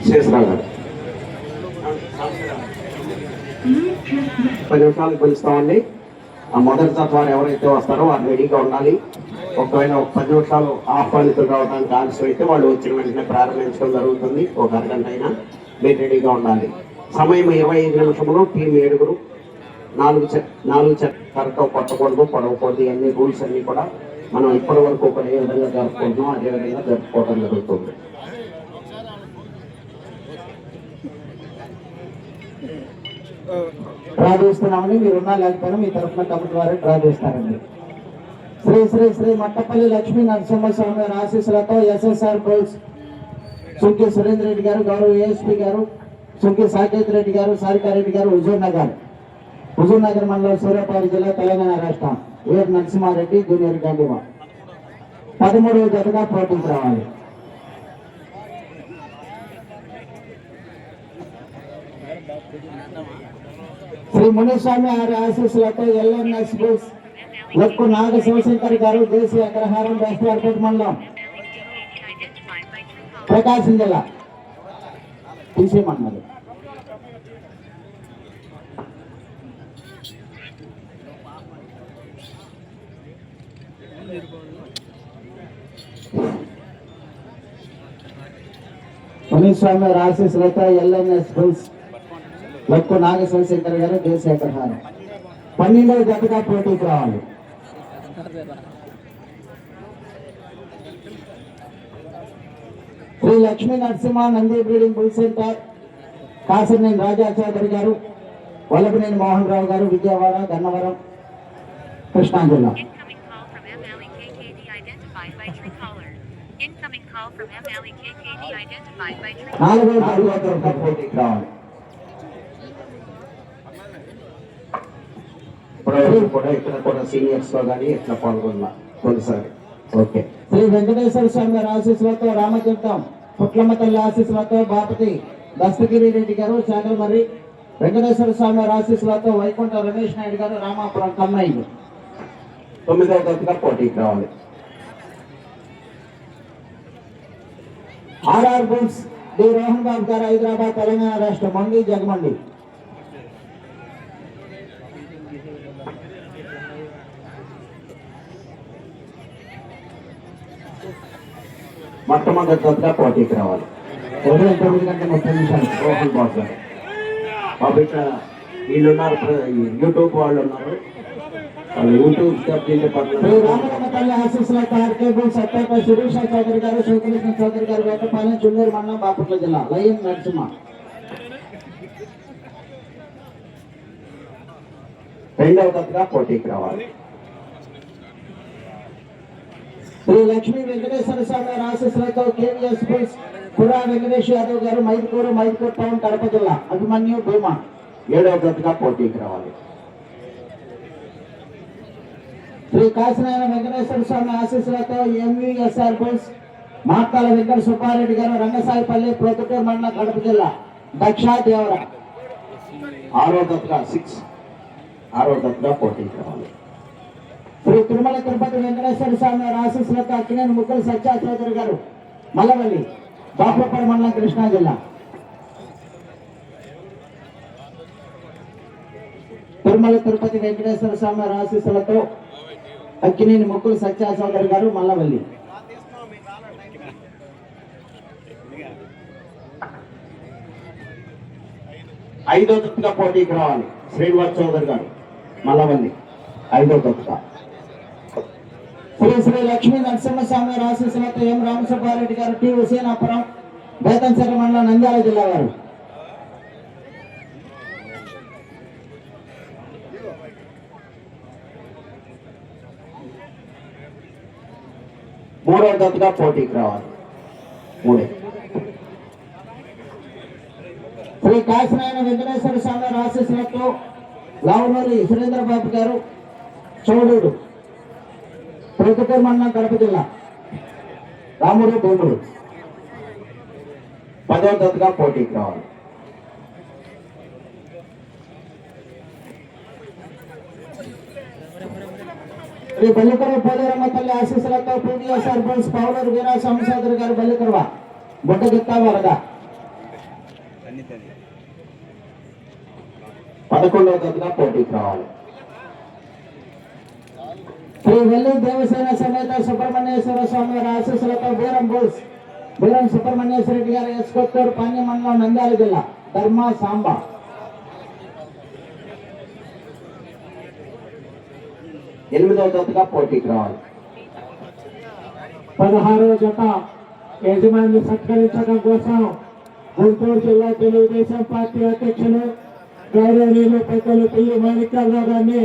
శేషరావు గారు 10 నిమిషాలకు పిలుస్తామండి. ఆ మొదటి తత్వాలు ఎవరైతే వస్తారో వారు రెడీగా ఉండాలి. ఒకవేళ 10 నిమిషాలు ఆహ్వానితులు రావడానికి ఆలస్యం అయితే వాళ్ళు వచ్చిన వెంటనే ప్రారంభించడం జరుగుతుంది. ఒక అరగంట అయినా మీరు రెడీగా ఉండాలి. సమయం 25 నిమిషములు. టీం 7 4 చెక్కలతో కొట్టకూడదు, పడవకూడదు. ఇవన్నీ రూల్స్ అన్నీ కూడా మనం ఇప్పటి వరకు ఒక ఏ విధంగా జరుపుకుంటున్నాం అదే విధంగా జరుపుకోవడం జరుగుతుంది. డ్రా చేస్తున్నామని మీరున్నా లేకపోయినా మీ తరఫున కమిటీ వారు డ్రా చేస్తారండి. శ్రీ శ్రీ శ్రీ మట్టపల్లి లక్ష్మీ నరసింహస్వామి గారి ఆశీస్సులతో ఎస్ఎస్ఆర్ బోల్స్ సుంకి సురేంద్ర రెడ్డి గారు, గౌరవ ఏఎస్పీ గారు, సుంకి సాకేత్ రెడ్డి గారు, సారికారెడ్డి గారు, హుజూర్నగర్ మండలం, సూర్యాపేట జిల్లా, తెలంగాణ రాష్ట్రం. వీర నరసింహారెడ్డి జూనియర్ గాంధీవా 13వ జతగా పోటీకి రావాలి. శ్రీ మునిస్వామి వారి ఆశీస్సులతో ఎల్ఎన్ఎస్ బుల్స్ లక్కు నాగ శివశంకర్ గారు, దేశీయ అగ్రహారం, బెస్తవారిపేట మండలం, ప్రకాశం జిల్లా తీసేయమన్నారు. మునిస్వామి వారి ఆశీస్సులతో ఎల్ఎన్ఎస్ బుల్స్ లక్కు నాగ శివశంకర్ గారు, దేశీయ అగ్రహారం 12వ జతగా పోటీకి రావాలి. Shri Lakshmi Narasimha Nandi breeding bull centre, Kasineni Raja Chowdary గారు, వల్లభనేని మోహన్ రావు గారు, విజయవాడ, గన్నవరం, కృష్ణా జిల్లా. 4వ జతగా పోటీకి రావాలి. కూడా ఇక్కడ కూడా సీనియర్స్ లో కానీ ఇట్లా పాల్గొన్నా కొన్నిసారి. ఓకే. శ్రీ వెంకటేశ్వర స్వామి గారి ఆశీస్సులతో రామతీర్థం పుట్లమ్మ తల్లి ఆశీస్సులతో బాపతి దస్తగిరి రెడ్డి గారు, చాగలమర్రి. వెంకటేశ్వర స్వామి గారి ఆశీస్సులతో వైకుంఠ రమేష్ నాయుడు గారు, రామాపురం, కమ్మాయి 9వ జతగా పోటీకి రావాలి. ఆర్ఆర్ బుల్స్ డి రోహన్ బాబు గారు, హైదరాబాద్, తెలంగాణ రాష్ట్రం, మండి జగమండి. మొట్టమొదటి జతగా పోటీకి రావాలి. ఉదయం 9:30 రోహన్ బాబు గారు. బాబు ఇక్కడ వీళ్ళు ఉన్నారు, యూట్యూబ్ వాళ్ళు ఉన్నారు. యూట్యూబ్ రామతల్లి ఆశీస్సులతో ఆర్కే బుల్స్ అత్తపై శిరీష చౌదరి గారు, శివకృష్ణ చౌదరి గారు, వేటపాలెం, చుండూరు మండలం, బాపట్ల జిల్లా. లయం నరసింహ 2వ జతగా పోటీకి రావాలి. శ్రీ లక్ష్మీ వెంకటేశ్వర స్వామి గారి ఆశీస్సులతో కేవీఎస్ బుల్స్ పురా వెంకటేష్ యాదవ్ గారు, మైదుకూరు టౌన్, కడప జిల్లా. అభిమన్యు, భీమా 7వ జతగా పోటీకి రావాలి. శ్రీ కాశీనారాయణ వెంకటేశ్వర స్వామి ఆశీస్సులతో ఎంవీఎస్ఆర్ బుల్స్ మార్తాల వెంకట సుబ్బారెడ్డి గారు, రంగసాయిపల్లి, ప్రొద్దుటూరు మండలం, కడప జిల్లా. దక్ష దేవర 6వ జతగా పోటీకి రావాలి. శ్రీ తిరుమల తిరుపతి వెంకటేశ్వర స్వామి గారి ఆశీస్సులతో అక్కినేని ముగ్గురు సత్యా చౌదరి గారు, మల్లవల్లి, బాపులపల్లి మండలం, కృష్ణా జిల్లా. తిరుమల తిరుపతి వెంకటేశ్వర స్వామి గారి ఆశీస్సులతో అక్కినేని ముగ్గురు సత్యా చౌదరి గారు, మల్లవల్లి. 5వ జతగా పోటీకి రావాలి. శ్రీనివాస్ చౌదరి గారు, మల్లవల్లి 5వ జతగా. శ్రీ శ్రీ లక్ష్మీ నరసింహస్వామి గారి ఆశీస్సులతో ఎం రామసుబ్బారెడ్డి గారు, టి హుసేనాపురం, బేతంచెర్ల మండలం, నంద్యాల జిల్లా వారు. 3వ జతగా పోటీకి రావాలి. 3. శ్రీ కాశీనారాయణ వెంకటేశ్వర స్వామి గారి ఆశీస్సులతో లావునూరి సురేంద్రబాబు గారు, చౌడూరు, ప్రొద్దుటూరు మండలం, కడప జిల్లా. రాముడు, భూముడు 10వ జతగా పోటీకి రావాలి. శ్రీ బల్లికర పోలేరమ్మ తల్లి ఆశీస్సులతో పీడిఎస్ఆర్ బుల్స్ పౌడర్ వీరా సోమశేఖర్ గారు, బల్లికరవ, బుట్టగిత్త, వరద 11వ జతగా పోటీకి రావాలి. శ్రీ వెల్లి దేవసేన సమేత సుబ్రహ్మణ్యేశ్వర స్వామి వారి ఆశీస్సులతో బీరం సుబ్రహ్మణ్యేశ్వర రెడ్డి గారు ఎస్కొత్తూరు పాణ్య మండలం నంద్యాల జిల్లా ధర్మ సాంబ. 8వ జతగా పోటీకి రావాలి. 16వ జత యజమాని సత్కరించడం కోసం గుంటూరు జిల్లా తెలుగుదేశం పార్టీ అధ్యక్షులు గౌరవనీయులు పెద్దలు పిల్లి మాణిక్యాలరావు గారిని